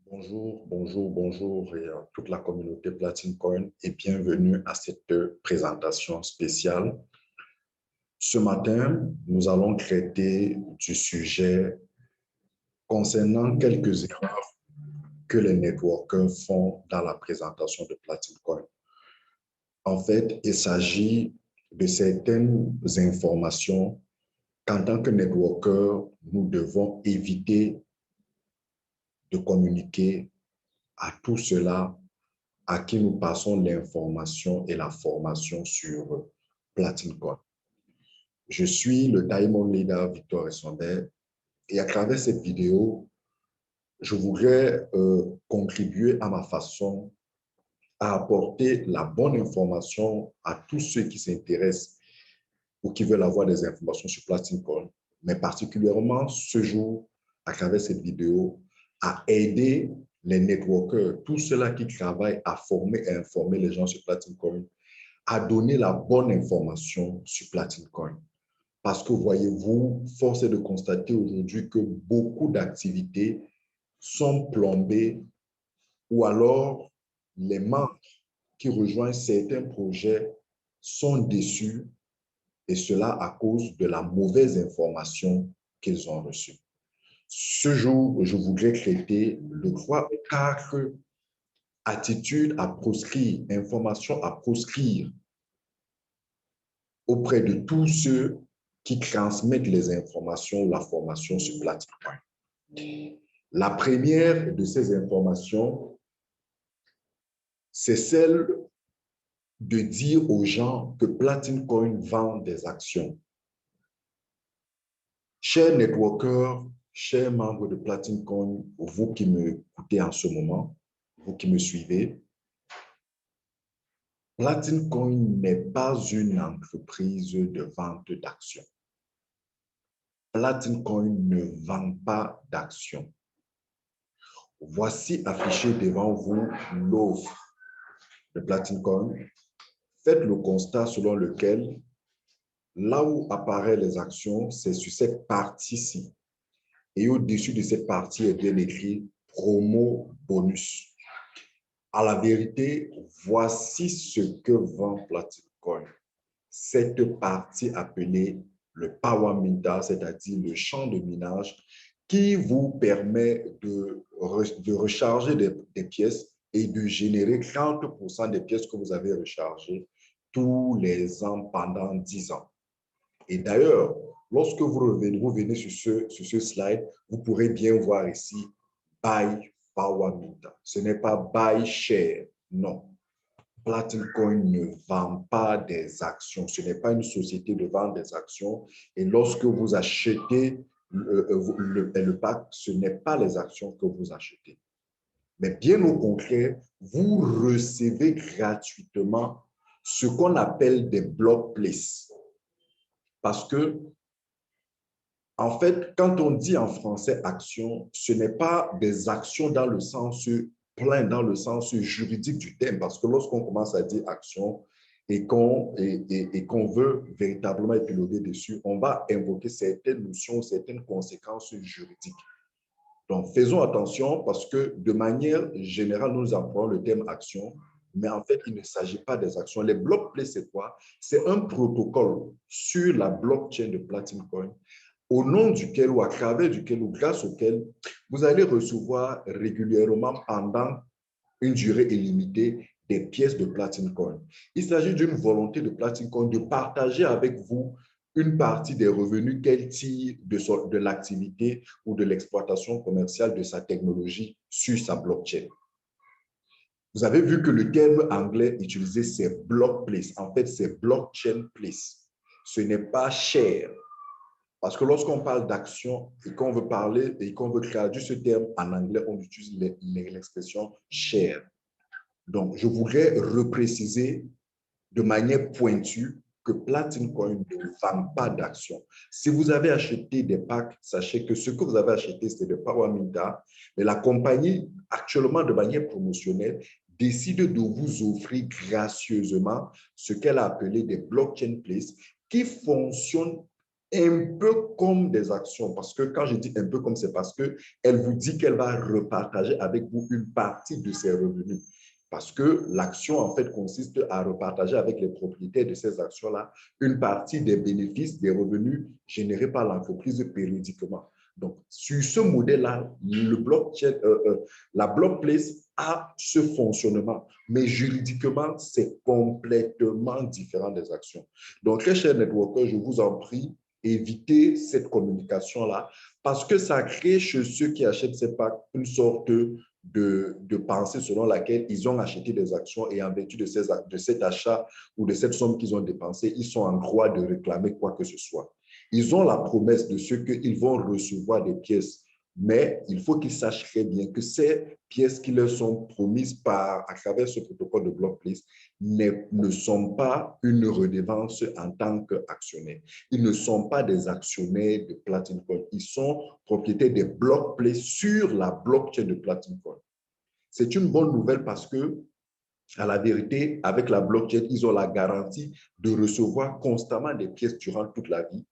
Bonjour et à toute la communauté Platine Coin et bienvenue à cette présentation spéciale. Ce matin, nous allons traiter du sujet concernant quelques erreurs que les networkers font dans la présentation de Platine Coin. En fait, il s'agit de certaines informations qu'en tant que networker, nous devons éviter de communiquer à tout cela à qui nous passons l'information et la formation sur Platine Coin. Je suis le Diamond Leader Victor Essonbet et à travers cette vidéo, je voudrais contribuer à ma façon à apporter la bonne information à tous ceux qui s'intéressent ou qui veulent avoir des informations sur Platine Coin, mais particulièrement ce jour, à travers cette vidéo, à aider les networkers, tous ceux-là qui travaillent à former et informer les gens sur Platine Coin, à donner la bonne information sur Platine Coin. Parce que voyez-vous, force est de constater aujourd'hui que beaucoup d'activités sont plombées ou alors les membres qui rejoignent certains projets sont déçus et cela à cause de la mauvaise information qu'ils ont reçue. Ce jour, je voudrais traiter le 3 ou 4 attitudes à proscrire, informations à proscrire auprès de tous ceux qui transmettent les informations ou la formation sur Platine Coin. La première de ces informations, c'est celle de dire aux gens que Platine Coin vend des actions. Chers networkers, chers membres de Platine Coin, vous qui me écoutez en ce moment, vous qui me suivez, Platine Coin n'est pas une entreprise de vente d'actions. Platine Coin ne vend pas d'actions. Voici affiché devant vous l'offre de Platine Coin. Faites le constat selon lequel là où apparaissent les actions, c'est sur cette partie-ci. Et au-dessus de cette partie est bien écrit promo bonus. À la vérité, voici ce que vend Platine Coin. Cette partie appelée le Power Minter, c'est-à-dire le champ de minage, qui vous permet de recharger des pièces et de générer 30% des pièces que vous avez rechargées tous les ans pendant 10 ans. Et d'ailleurs, lorsque vous venez sur ce slide, vous pourrez bien voir ici Buy Power Minter. Ce n'est pas Buy Share, non. Platine Coin ne vend pas des actions. Ce n'est pas une société de vente des actions. Et lorsque vous achetez le pack, ce n'est pas les actions que vous achetez. Mais bien au contraire, vous recevez gratuitement ce qu'on appelle des block places. Parce que, en fait, quand on dit en français action, ce n'est pas des actions dans le sens plein, dans le sens juridique du terme. Parce que lorsqu'on commence à dire action et qu'on veut véritablement épiloguer dessus, on va invoquer certaines notions, certaines conséquences juridiques. Donc, faisons attention parce que de manière générale, nous employons le terme action, mais en fait, il ne s'agit pas des actions. Les block plays, c'est quoi? C'est un protocole sur la blockchain de Platine Coin au nom duquel ou à travers duquel ou grâce auquel vous allez recevoir régulièrement pendant une durée illimitée des pièces de Platine Coin. Il s'agit d'une volonté de Platine Coin de partager avec vous une partie des revenus qu'elle tire de l'activité ou de l'exploitation commerciale de sa technologie sur sa blockchain. Vous avez vu que le terme anglais utilisé, c'est block place. En fait, c'est blockchain place. Ce n'est pas share. Parce que lorsqu'on parle d'action et qu'on veut parler et qu'on veut traduire ce terme en anglais, on utilise l'expression share. Donc, je voudrais repréciser de manière pointue que Platine Coin ne vend pas d'actions. Si vous avez acheté des packs, sachez que ce que vous avez acheté, c'est de Power Minter, mais la compagnie, actuellement de manière promotionnelle, décide de vous offrir gracieusement ce qu'elle a appelé des blockchain plays qui fonctionnent un peu comme des actions, parce que quand je dis un peu comme, c'est parce qu'elle vous dit qu'elle va repartager avec vous une partie de ses revenus. Parce que l'action, en fait, consiste à repartager avec les propriétaires de ces actions-là une partie des bénéfices, des revenus générés par l'entreprise périodiquement. Donc, sur ce modèle-là, le blockchain, la blockplace a ce fonctionnement, mais juridiquement, c'est complètement différent des actions. Donc, très chers networkers, je vous en prie, évitez cette communication-là parce que ça crée chez ceux qui achètent ces packs une sorte de pensée selon laquelle ils ont acheté des actions et en vertu de cet achat ou de cette somme qu'ils ont dépensée, ils sont en droit de réclamer quoi que ce soit. Ils ont la promesse de ce qu'ils vont recevoir des pièces, mais il faut qu'ils sachent très bien que ces pièces qui leur sont promises à travers ce protocole de blockplace ne sont pas une redevance en tant qu'actionnaire. Ils ne sont pas des actionnaires de Platinum Coin. Ils sont propriétaires des blockplace sur la blockchain de Platinum Coin. C'est une bonne nouvelle parce que, à la vérité, avec la blockchain, ils ont la garantie de recevoir constamment des pièces durant toute la vie.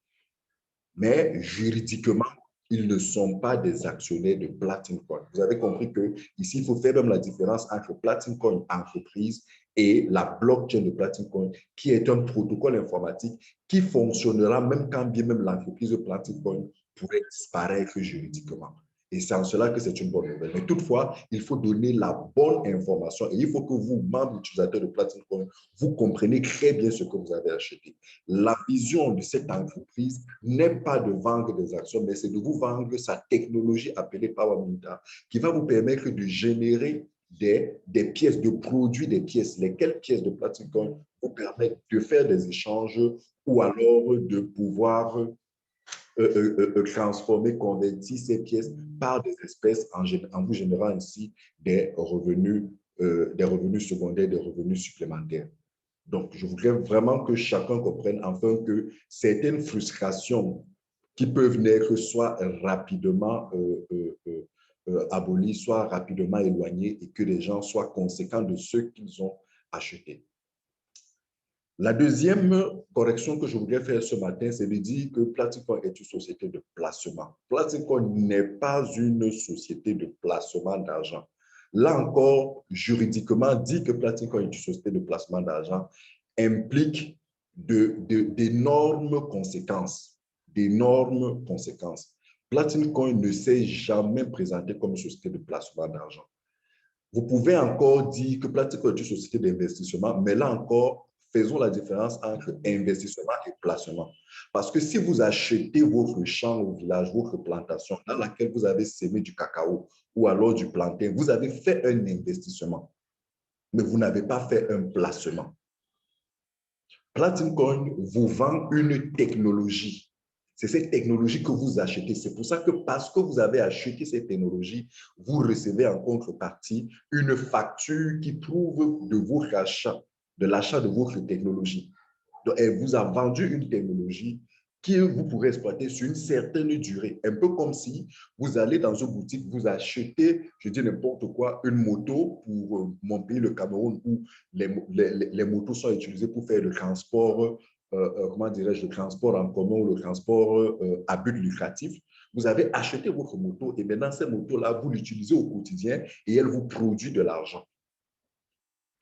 Mais juridiquement, ils ne sont pas des actionnaires de Platinum Coin. Vous avez compris qu'ici, il faut faire même la différence entre Platinum Coin entreprise et la blockchain de Platinum Coin, qui est un protocole informatique qui fonctionnera même quand bien même l'entreprise de Platinum Coin pourrait disparaître juridiquement. Et c'est en cela que c'est une bonne nouvelle. Mais toutefois, il faut donner la bonne information et il faut que vous, membres utilisateurs de Platinum Coin, vous compreniez très bien ce que vous avez acheté. La vision de cette entreprise n'est pas de vendre des actions, mais c'est de vous vendre sa technologie appelée PowerMinter, qui va vous permettre de générer des pièces, de produire des pièces, lesquelles pièces de Platinum vous permettent de faire des échanges ou alors de pouvoir transformer, convertir ces pièces par des espèces en vous générant ainsi des revenus secondaires, des revenus supplémentaires. Donc, je voudrais vraiment que chacun comprenne enfin que certaines frustrations qui peuvent naître soient rapidement abolies, soient rapidement éloignées et que les gens soient conséquents de ce qu'ils ont acheté. La deuxième correction que je voudrais faire ce matin, c'est de dire que Platinum est une société de placement. Platinum n'est pas une société de placement d'argent. Là encore, juridiquement, dire que Platinum est une société de placement d'argent implique d'énormes conséquences. D'énormes conséquences. Platinum Coin ne s'est jamais présenté comme une société de placement d'argent. Vous pouvez encore dire que Platinum est une société d'investissement, mais là encore, faisons la différence entre investissement et placement. Parce que si vous achetez votre champ au village, votre plantation dans laquelle vous avez semé du cacao ou alors du plantain, vous avez fait un investissement, mais vous n'avez pas fait un placement. Platinum Coin vous vend une technologie. C'est cette technologie que vous achetez. C'est pour ça que parce que vous avez acheté cette technologie, vous recevez en contrepartie une facture qui prouve de votre achat, de l'achat de votre technologie. Donc, elle vous a vendu une technologie que vous pourrez exploiter sur une certaine durée. Un peu comme si vous allez dans une boutique, vous achetez, je dis n'importe quoi, une moto pour mon pays, le Cameroun, où les motos sont utilisées pour faire le transport, comment dirais-je, le transport en commun ou le transport à but lucratif. Vous avez acheté votre moto et maintenant, cette moto-là, vous l'utilisez au quotidien et elle vous produit de l'argent.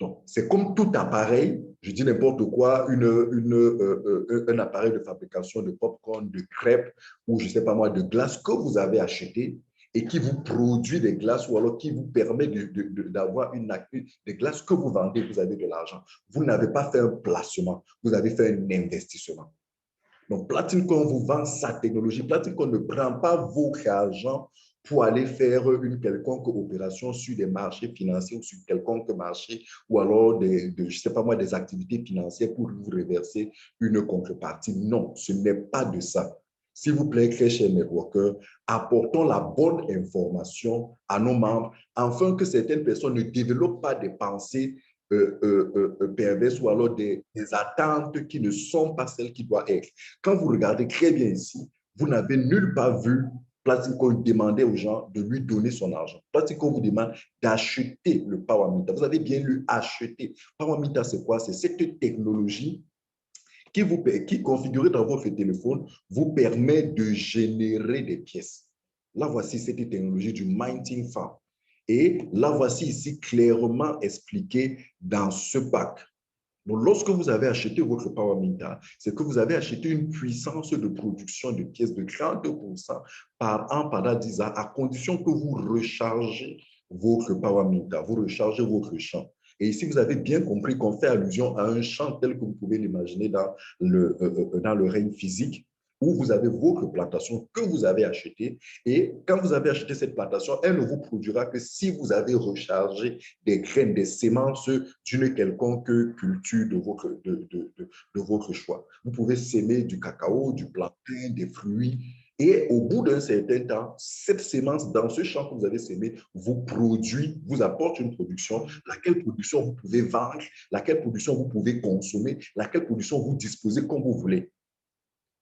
Donc, c'est comme tout appareil, je dis n'importe quoi, un appareil de fabrication de popcorn, de crêpes ou je ne sais pas moi, de glace que vous avez acheté et qui vous produit des glaces ou alors qui vous permet d'avoir des glaces que vous vendez, vous avez de l'argent. Vous n'avez pas fait un placement, vous avez fait un investissement. Donc, Platinum Coin vous vend sa technologie. Platinum Coin ne prend pas votre argent pour aller faire une quelconque opération sur des marchés financiers ou sur quelconque marché ou alors je ne sais pas moi, des activités financières pour vous reverser une contrepartie. Non, ce n'est pas de ça. S'il vous plaît, très chers networkers, apportons la bonne information à nos membres afin que certaines personnes ne développent pas des pensées perverses ou alors des attentes qui ne sont pas celles qui doivent être. Quand vous regardez très bien ici, vous n'avez nulle part vu Platico demander aux gens de lui donner son argent. Platico vous demande d'acheter le PowerMinter. Vous avez bien lu acheter. PowerMinter, c'est quoi? C'est cette technologie qui configuré dans votre téléphone, vous permet de générer des pièces. Là, voici cette technologie du Minting Farm. Et là, voici ici clairement expliqué dans ce pack. Donc, lorsque vous avez acheté votre Power Minter, c'est que vous avez acheté une puissance de production de pièces de 30% par an pendant 10 ans, à condition que vous rechargez votre Power Minter, vous rechargez votre champ. Et ici, vous avez bien compris qu'on fait allusion à un champ tel que vous pouvez l'imaginer dans le règne physique, où vous avez votre plantation que vous avez achetée. Et quand vous avez acheté cette plantation, elle ne vous produira que si vous avez rechargé des graines, des semences d'une quelconque culture de votre choix. Vous pouvez s'aimer du cacao, du plantain, des fruits. Et au bout d'un certain temps, cette sémence dans ce champ que vous avez sémé vous produit, vous apporte une production, laquelle production vous pouvez vendre, laquelle production vous pouvez consommer, laquelle production vous disposez comme vous voulez.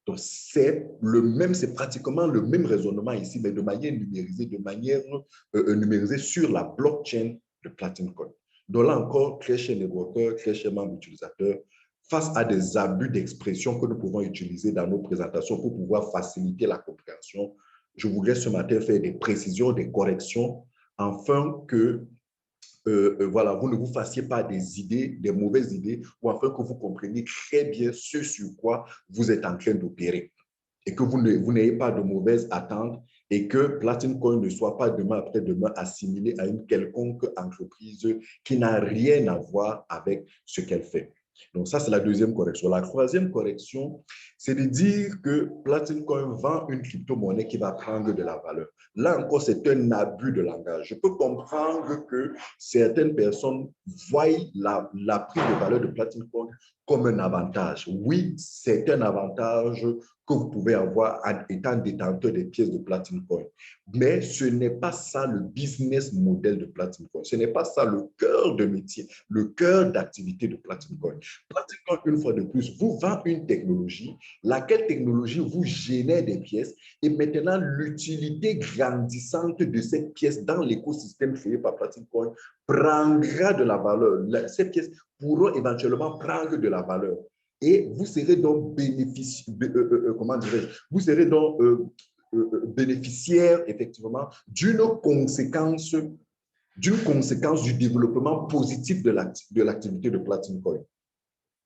Donc, c'est pratiquement le même raisonnement ici, mais de manière numérisée sur la blockchain de Platinum Coin. Donc là encore, très chers networkers, très chers membres utilisateurs, face à des abus d'expression que nous pouvons utiliser dans nos présentations pour pouvoir faciliter la compréhension, je voudrais ce matin faire des précisions, des corrections, afin que voilà, vous ne vous fassiez pas des idées, des mauvaises idées, ou afin que vous compreniez très bien ce sur quoi vous êtes en train d'opérer et que vous n'ayez pas de mauvaises attentes et que Platinum Coin ne soit pas demain après-demain assimilé à une quelconque entreprise qui n'a rien à voir avec ce qu'elle fait. Donc ça, c'est la deuxième correction. La troisième correction, c'est de dire que Platinum Coin vend une crypto-monnaie qui va prendre de la valeur. Là encore, c'est un abus de langage. Je peux comprendre que certaines personnes voient la prise de valeur de Platinum Coin comme un avantage. Oui, c'est un avantage que vous pouvez avoir en étant détenteur des pièces de Platinum Coin. Mais ce n'est pas ça le business model de Platinum Coin. Ce n'est pas ça le cœur de métier, le cœur d'activité de Platinum Coin. Platinum Coin, une fois de plus, vous vend une technologie, laquelle technologie vous génère des pièces et maintenant l'utilité grandissante de cette pièce dans l'écosystème créé par Platinum Coin prendra de la valeur. Ces pièces pourront éventuellement prendre de la valeur. Et vous serez donc vous serez donc bénéficiaire effectivement d'une conséquence du développement positif de l'activité de Platinum Coin.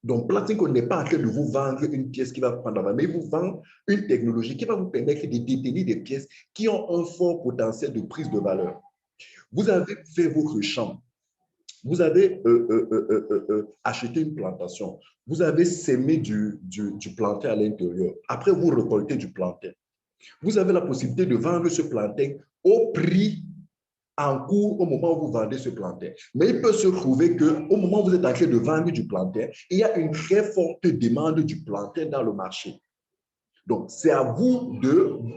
Donc, Platinum Coin n'est pas en train de vous vendre une pièce qui va prendre la valeur, mais il vous vend une technologie qui va vous permettre de détenir des pièces qui ont un fort potentiel de prise de valeur. Vous avez fait votre champ. Vous avez acheté une plantation. Vous avez sémé du plantain à l'intérieur. Après, vous récoltez du plantain. Vous avez la possibilité de vendre ce plantain au prix en cours au moment où vous vendez ce plantain. Mais il peut se trouver qu'au moment où vous êtes en train de vendre du plantain, il y a une très forte demande du plantain dans le marché. Donc, c'est à vous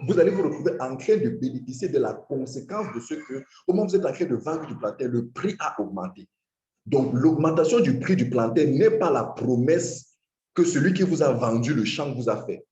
vous allez vous retrouver en train de bénéficier de la conséquence de ce que, au moment où vous êtes en train de vendre du plantain, le prix a augmenté. Donc, l'augmentation du prix du plantain n'est pas la promesse que celui qui vous a vendu le champ vous a fait.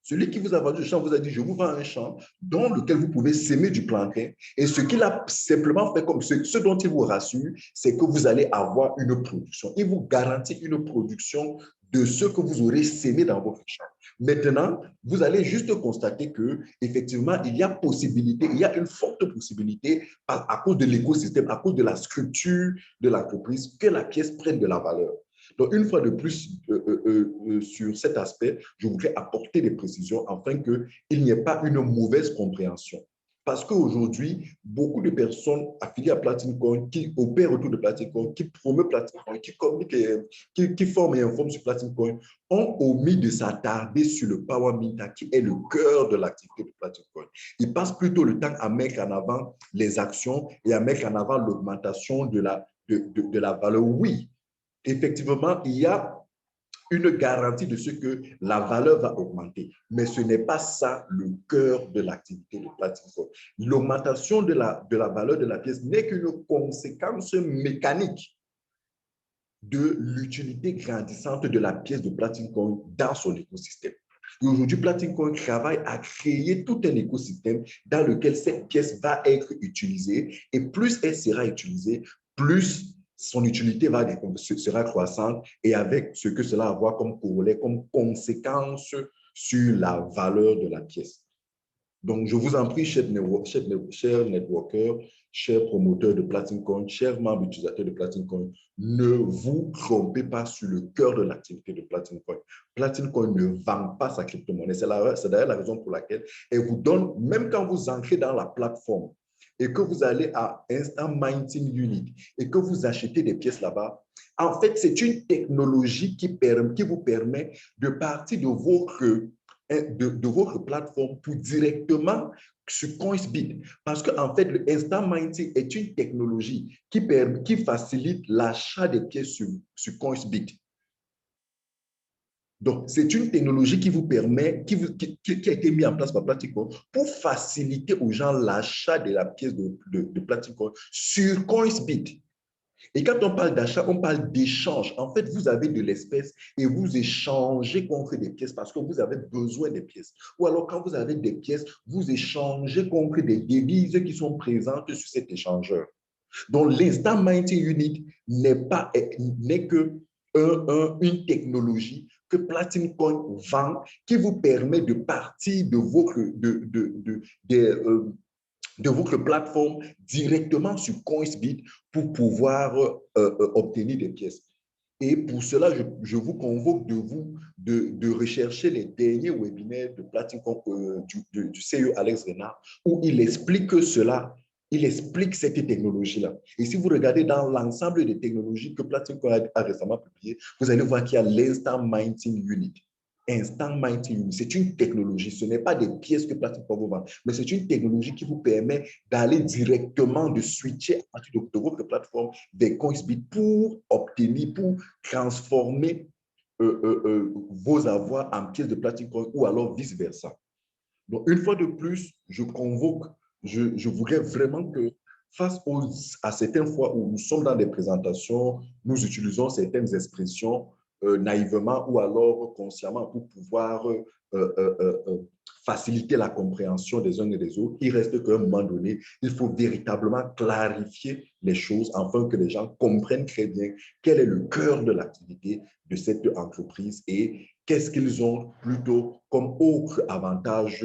Celui qui vous a vendu le champ vous a dit, je vous vends un champ dans lequel vous pouvez s'aimer du plantain. Et ce qu'il a simplement fait comme ce dont il vous rassure, c'est que vous allez avoir une production. Il vous garantit une production de ce que vous aurez sémé dans votre champ. Maintenant, vous allez juste constater que effectivement, il y a possibilité, il y a une forte possibilité à cause de l'écosystème, à cause de la structure de l'entreprise, que la pièce prenne de la valeur. Donc, une fois de plus, sur cet aspect, je voudrais apporter des précisions afin qu'il n'y ait pas une mauvaise compréhension. Parce qu'aujourd'hui, beaucoup de personnes affiliées à Platinum Coin, qui opèrent autour de Platinum Coin, qui promeuvent Platinum Coin, qui communiquent, qui forment et informent sur Platinum Coin, ont omis de s'attarder sur le Power Minter, qui est le cœur de l'activité de Platinum Coin. Ils passent plutôt le temps à mettre en avant les actions et à mettre en avant l'augmentation de la valeur. Oui, effectivement, il y a une garantie de ce que la valeur va augmenter. Mais ce n'est pas ça le cœur de l'activité de Platinum Coin. L'augmentation de la valeur de la pièce n'est qu'une conséquence mécanique de l'utilité grandissante de la pièce de Platinum Coin dans son écosystème. Et aujourd'hui, Platinum Coin travaille à créer tout un écosystème dans lequel cette pièce va être utilisée. Et plus elle sera utilisée, plus son utilité sera croissante et avec ce que cela va avoir comme corollaire, comme conséquence sur la valeur de la pièce. Donc, je vous en prie, chers networkers, chers promoteurs de Platinum Coin, chers membres utilisateurs de Platinum Coin, ne vous trompez pas sur le cœur de l'activité de Platinum Coin. Platinum Coin ne vend pas sa crypto-monnaie. C'est d'ailleurs la raison pour laquelle elle vous donne, même quand vous entrez dans la plateforme et que vous allez à Instant Mining Unit et que vous achetez des pièces là-bas, en fait, c'est une technologie qui vous permet de partir de votre plateforme pour directement sur Coinsbit. Parce qu'en fait, le Instant Mining est une technologie qui facilite l'achat des pièces sur Coinsbit. Donc, c'est une technologie qui vous permet, qui a été mise en place par Platinum pour faciliter aux gens l'achat de la pièce de Platinum sur Coinsbit. Et quand on parle d'achat, on parle d'échange. En fait, vous avez de l'espèce et vous échangez contre des pièces parce que vous avez besoin des pièces. Ou alors, quand vous avez des pièces, vous échangez contre des devises qui sont présentes sur cet échangeur. Donc, l'Instant Mining Unit n'est que une technologie que Platinum Coin vend qui vous permet de partir de votre plateforme directement sur Coinsbit pour pouvoir obtenir des pièces. Et pour cela, je vous convoque de rechercher les derniers webinaires de Platinum du CEO Alex Renard où il explique cela. Il explique cette technologie-là. Et si vous regardez dans l'ensemble des technologies que Platinum a récemment publiées, vous allez voir qu'il y a l'Instant Mining Unit. Instant Mining, c'est une technologie. Ce n'est pas des pièces que Platinum vous vend, mais c'est une technologie qui vous permet d'aller directement, de switcher à partir de votre plateforme des Coinsbit pour obtenir, pour transformer vos avoirs en pièces de Platinum ou alors vice-versa. Donc, une fois de plus, je voudrais vraiment que face à certaines fois où nous sommes dans des présentations, nous utilisons certaines expressions naïvement ou alors consciemment pour pouvoir faciliter la compréhension des uns et des autres. Il reste qu'à un moment donné, il faut véritablement clarifier les choses afin que les gens comprennent très bien quel est le cœur de l'activité de cette entreprise et qu'est-ce qu'ils ont plutôt comme autre avantage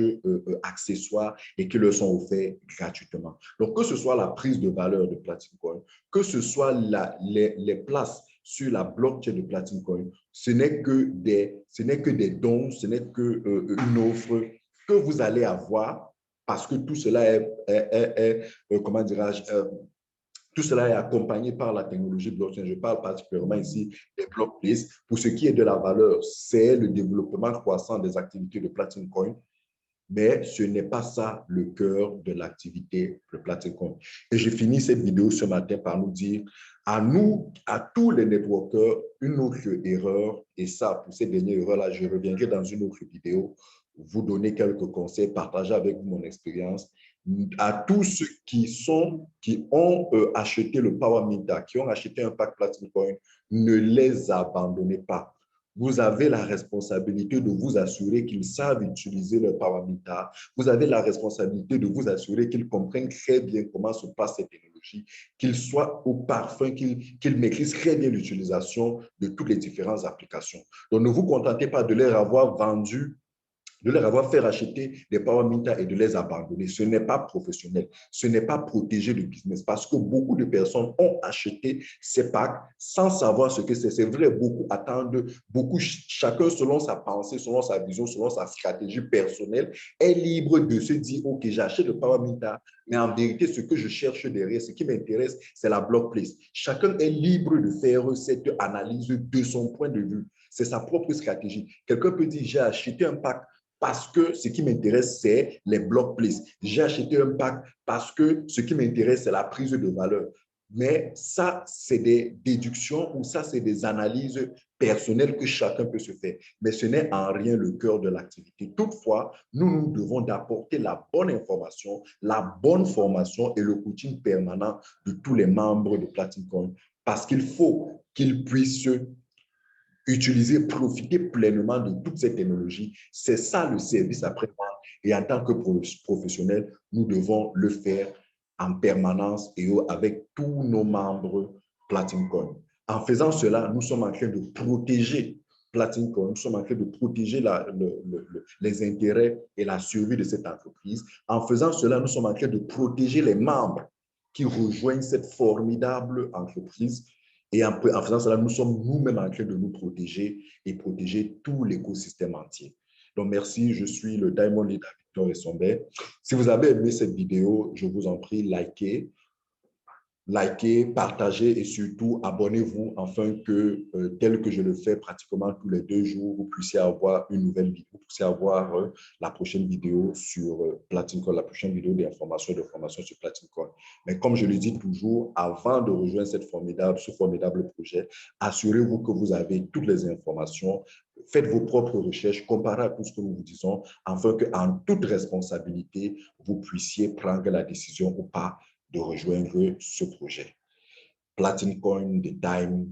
accessoire et qui leur sont offerts gratuitement. Donc, que ce soit la prise de valeur de Platinum Coin, que ce soit les places sur la blockchain de Platinum Coin, ce n'est que des dons, ce n'est qu'une offre que vous allez avoir parce que tout cela comment dirais-je, tout cela est accompagné par la technologie blockchain. Je parle particulièrement ici des blockchains. Pour ce qui est de la valeur, c'est le développement croissant des activités de Platinum Coin, mais ce n'est pas ça le cœur de l'activité de Platinum Coin. Et j'ai fini cette vidéo ce matin par nous dire à nous, à tous les networkers, une autre erreur, et ça, pour ces dernières erreurs-là, je reviendrai dans une autre vidéo, vous donner quelques conseils, partager avec vous mon expérience. À tous ceux qui ont acheté le Power Minta, qui ont acheté un pack Platinum Coin, ne les abandonnez pas. Vous avez la responsabilité de vous assurer qu'ils savent utiliser le Power Minta. Vous avez la responsabilité de vous assurer qu'ils comprennent très bien comment se passe cette technologie, qu'ils soient au parfum, qu'ils maîtrisent très bien l'utilisation de toutes les différentes applications. Donc, ne vous contentez pas de leur avoir vendu, de leur avoir fait racheter des Power Minta et de les abandonner. Ce n'est pas professionnel, ce n'est pas protéger le business parce que beaucoup de personnes ont acheté ces packs sans savoir ce que c'est. C'est vrai, beaucoup attendent, chacun selon sa pensée, selon sa vision, selon sa stratégie personnelle, est libre de se dire, OK, j'achète le Power Minta, mais en vérité, ce que je cherche derrière, ce qui m'intéresse, c'est la block place. Chacun est libre de faire cette analyse de son point de vue. C'est sa propre stratégie. Quelqu'un peut dire, j'ai acheté un pack parce que ce qui m'intéresse, c'est les block places. J'ai acheté un pack parce que ce qui m'intéresse, c'est la prise de valeur. Mais ça, c'est des déductions ou ça, c'est des analyses personnelles que chacun peut se faire. Mais ce n'est en rien le cœur de l'activité. Toutefois, nous devons d'apporter la bonne information, la bonne formation et le coaching permanent de tous les membres de Platinum Coin parce qu'il faut qu'ils puissent utiliser, profiter pleinement de toutes ces technologies. C'est ça le service après-vente. Et en tant que professionnel, nous devons le faire en permanence et avec tous nos membres Platinum Coin. En faisant cela, nous sommes en train de protéger Platinum Coin, nous sommes en train de protéger les intérêts et la survie de cette entreprise. En faisant cela, nous sommes en train de protéger les membres qui rejoignent cette formidable entreprise. Et en faisant cela, nous sommes nous-mêmes en train de nous protéger et protéger tout l'écosystème entier. Donc, merci. Je suis le Diamond Leader Victor Essombe. Si vous avez aimé cette vidéo, je vous en prie, likez, partagez et surtout abonnez-vous afin que, tel que je le fais pratiquement tous les 2 jours, vous puissiez avoir une nouvelle vidéo, vous puissiez avoir la prochaine vidéo sur Platinum Coin, la prochaine vidéo d'information, de formation sur Platinum Coin. Mais comme je le dis toujours, avant de rejoindre ce formidable projet, assurez-vous que vous avez toutes les informations, faites vos propres recherches, comparez à tout ce que nous vous disons, afin qu'en toute responsabilité, vous puissiez prendre la décision ou pas de rejoindre ce projet. Platinum Coin, the time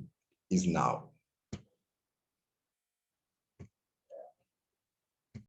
is now.